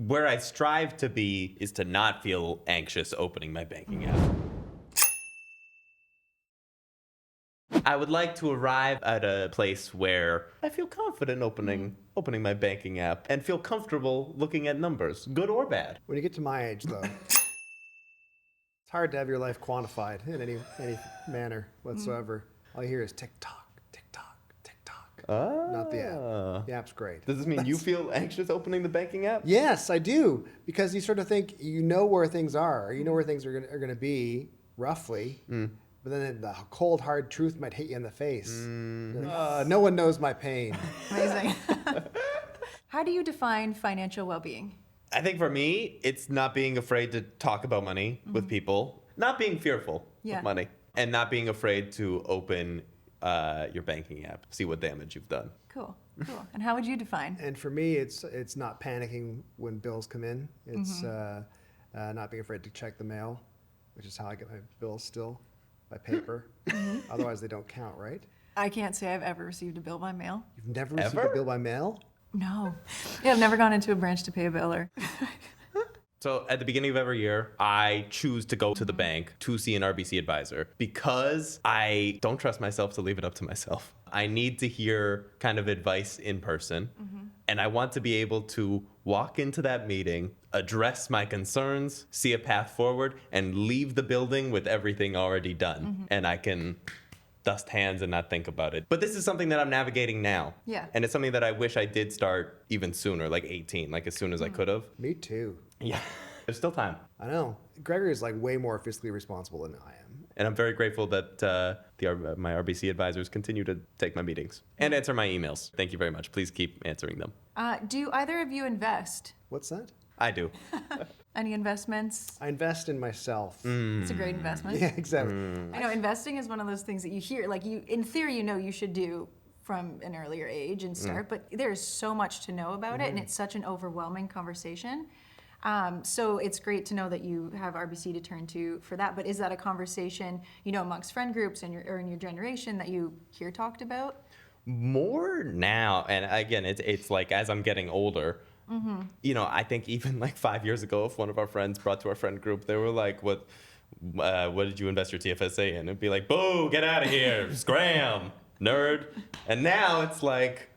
where I strive to be is to not feel anxious opening my banking app. I would like to arrive at a place where I feel confident opening my banking app and feel comfortable looking at numbers, good or bad. When you get to my age, though, it's hard to have your life quantified in any manner whatsoever. All you hear is tick-tock, tick-tock, tick-tock. Not the app. The app's great. Does this mean you feel anxious opening the banking app? Yes, I do. Because you sort of think you know where things are. You know where things are going to be, roughly. But then the cold, hard truth might hit you in the face. No one knows my pain. Amazing. How do you define financial well-being? I think for me, it's not being afraid to talk about money with people, not being fearful of money, and not being afraid to open your banking app, see what damage you've done. Cool. And how would you define? And for me, it's not panicking when bills come in. It's not being afraid to check the mail, which is how I get my bills still, by paper. Otherwise, they don't count, right? I can't say I've ever received a bill by mail. You've never received a bill by mail? No. Yeah, I've never gone into a branch to pay a bill or... So at the beginning of every year, I choose to go to the bank to see an RBC advisor because I don't trust myself to leave it up to myself. I need to hear kind of advice in person, and I want to be able to walk into that meeting, address my concerns, see a path forward, and leave the building with everything already done. And I can dust hands and not think about it. But this is something that I'm navigating now. Yeah. And it's something that I wish I did start even sooner, like 18, like as soon as I could have. Me too. Yeah, there's still time. I know. Gregor is like way more fiscally responsible than I am. And I'm very grateful that my RBC advisors continue to take my meetings and answer my emails. Thank you very much. Please keep answering them. Do either of you invest? What's that? I do. Any investments? I invest in myself. It's a great investment. Yeah, exactly. I know investing is one of those things that you hear, like in theory, you should do from an earlier age and start, but there's so much to know about it, and it's such an overwhelming conversation. So it's great to know that you have RBC to turn to for that. But is that a conversation, amongst friend groups or in your generation that you hear talked about? More now, and again, it's like as I'm getting older, I think even like 5 years ago, if one of our friends brought to our friend group, they were like, what did you invest your TFSA in? It'd be like, boo, get out of here, scram, nerd. And now it's like,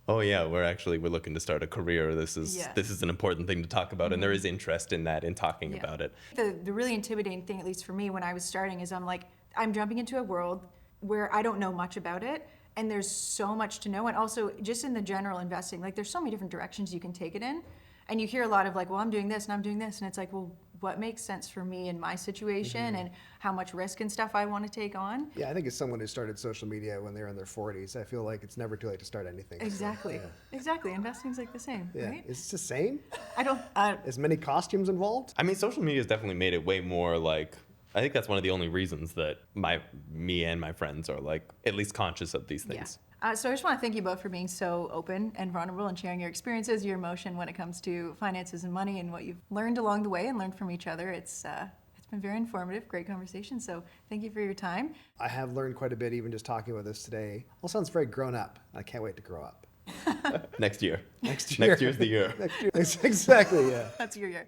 oh yeah, we're looking to start a career. This is an important thing to talk about, and there is interest in that, in talking about it. The really intimidating thing, at least for me, when I was starting, is I'm jumping into a world where I don't know much about it, and there's so much to know, and also just in the general investing, there's so many different directions you can take it in, and you hear a lot of well, I'm doing this and I'm doing this, and it's like, well, what makes sense for me in my situation and how much risk and stuff I want to take on. Yeah, I think as someone who started social media when they were in their 40s, I feel like it's never too late to start anything. Exactly. So, yeah. Exactly. Investing's like the same, right? Is it the same? I don't... As many costumes involved? I mean, social media has definitely made it way more I think that's one of the only reasons that me and my friends are at least conscious of these things. Yeah. So I just want to thank you both for being so open and vulnerable and sharing your experiences, your emotion when it comes to finances and money and what you've learned along the way and learned from each other. It's been very informative, great conversation. So thank you for your time. I have learned quite a bit even just talking about this today. All sounds very grown up. I can't wait to grow up. Next year. Next year. Next year's the year. Next year. Exactly, yeah. That's your year.